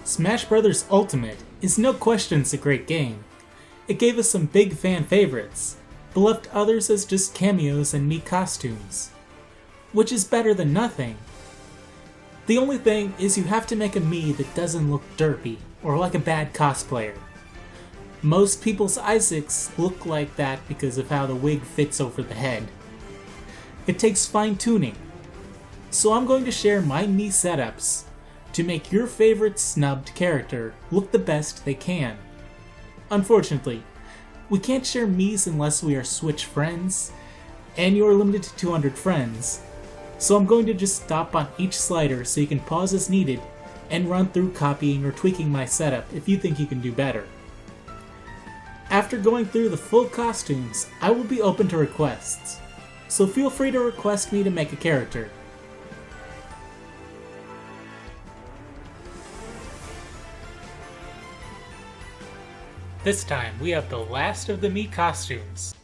Smash Bros. Ultimate is no question a great game. It gave us some big fan favorites, but left others as just cameos and Mii costumes. Which is better than nothing. The only thing is you have to make a Mii that doesn't look derpy, or like a bad cosplayer. Most people's Isaacs look like that because of how the wig fits over the head. It takes fine tuning. So I'm going to share my Mii setups to make your favorite snubbed character look the best they can. Unfortunately, we can't share Miis unless we are Switch friends, and you are limited to 200 friends, so I'm going to just stop on each slider so you can pause as needed and run through copying or tweaking my setup if you think you can do better. After going through the full costumes, I will be open to requests, so feel free to request me to make a character. This time, we have the last of the Mii costumes.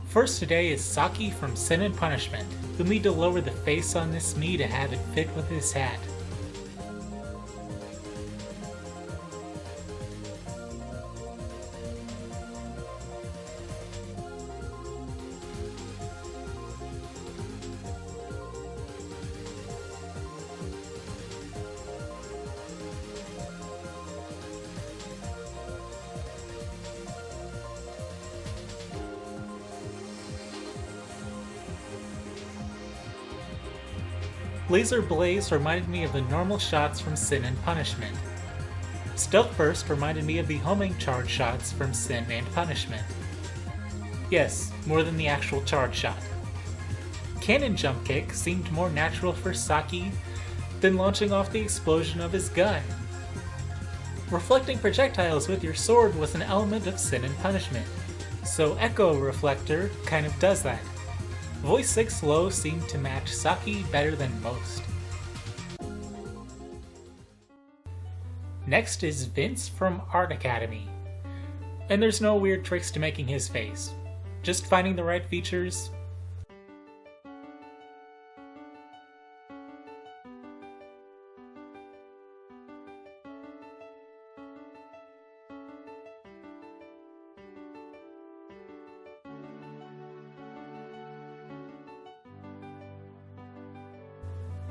First today is Saki from Sin and Punishment. You'll need to lower the face on this Mii to have it fit with his hat. Laser Blaze reminded me of the normal shots from Sin and Punishment. Stealth Burst reminded me of the homing charge shots from Sin and Punishment. Yes, more than the actual charge shot. Cannon Jump Kick seemed more natural for Saki than launching off the explosion of his gun. Reflecting projectiles with your sword was an element of Sin and Punishment, so Echo Reflector kind of does that. Voice 6 low seemed to match Saki better than most. Next is Vince from Art Academy. And there's no weird tricks to making his face. Just finding the right features.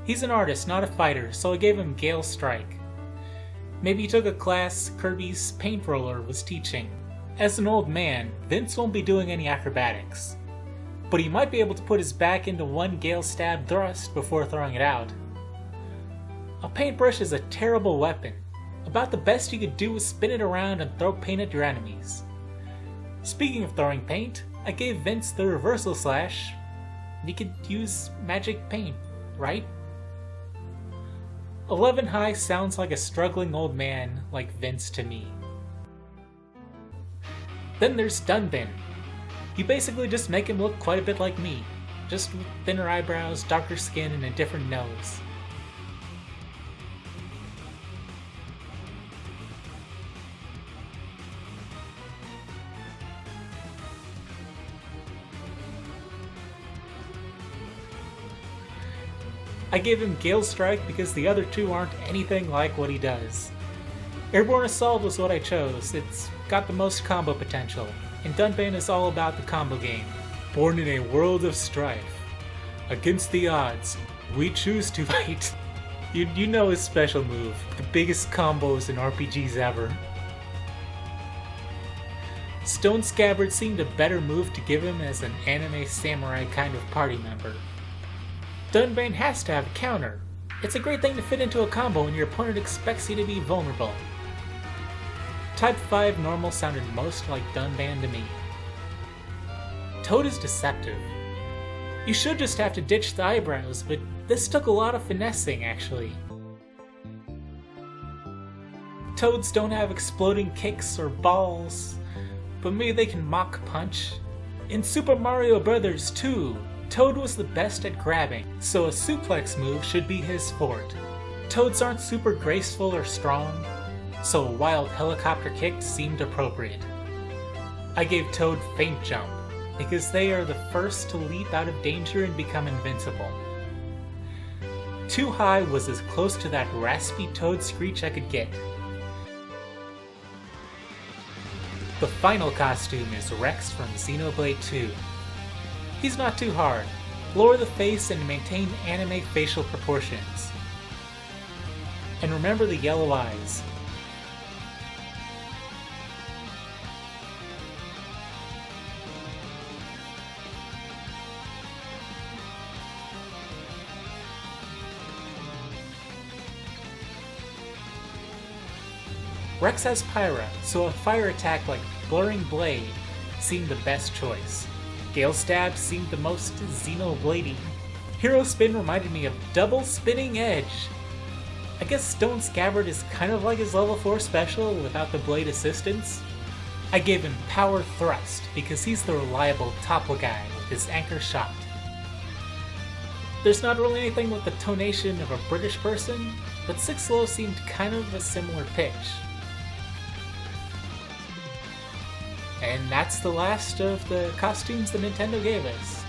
He's an artist, not a fighter, so I gave him Gale Strike. Maybe he took a class Kirby's paint roller was teaching. As an old man, Vince won't be doing any acrobatics, but he might be able to put his back into one Gale stab thrust before throwing it out. A paintbrush is a terrible weapon. About the best you could do is spin it around and throw paint at your enemies. Speaking of throwing paint, I gave Vince the reversal slash. He could use magic paint, right? 11 high sounds like a struggling old man like Vince to me. Then there's Dunban. You basically just make him look quite a bit like me, just with thinner eyebrows, darker skin, and a different nose. I gave him Gale Strike because the other two aren't anything like what he does. Airborne Assault was what I chose. It's got the most combo potential, and Dunban is all about the combo game. Born in a world of strife. Against the odds, we choose to fight. You know his special move, the biggest combos in RPGs ever. Stone Scabbard seemed a better move to give him as an anime samurai kind of party member. Dunban has to have a counter. It's a great thing to fit into a combo when your opponent expects you to be vulnerable. Type 5 normal sounded most like Dunban to me. Toad is deceptive. You should just have to ditch the eyebrows, but this took a lot of finessing actually. Toads don't have exploding kicks or balls, but maybe they can mock punch. In Super Mario Bros. 2, Toad was the best at grabbing, so a suplex move should be his forte. Toads aren't super graceful or strong, so a wild helicopter kick seemed appropriate. I gave Toad Feint Jump. because they are the first to leap out of danger and become invincible. Too High was as close to that raspy toad screech I could get. The final costume is Rex from Xenoblade 2. He's not too hard. Lower the face and maintain anime facial proportions. And remember the yellow eyes. Rex has Pyra, so a fire attack like Blurring Blade seemed the best choice. Gale Stab seemed the most Xenobladey. Hero Spin reminded me of Double Spinning Edge. I guess Stone Scabbard is kind of like his level 4 special without the blade assistance. I gave him Power Thrust because he's the reliable Topple guy with his anchor shot. There's not really anything with the tonation of a British person, but 6 Low seemed kind of a similar pitch. And that's the last of the costumes that Nintendo gave us.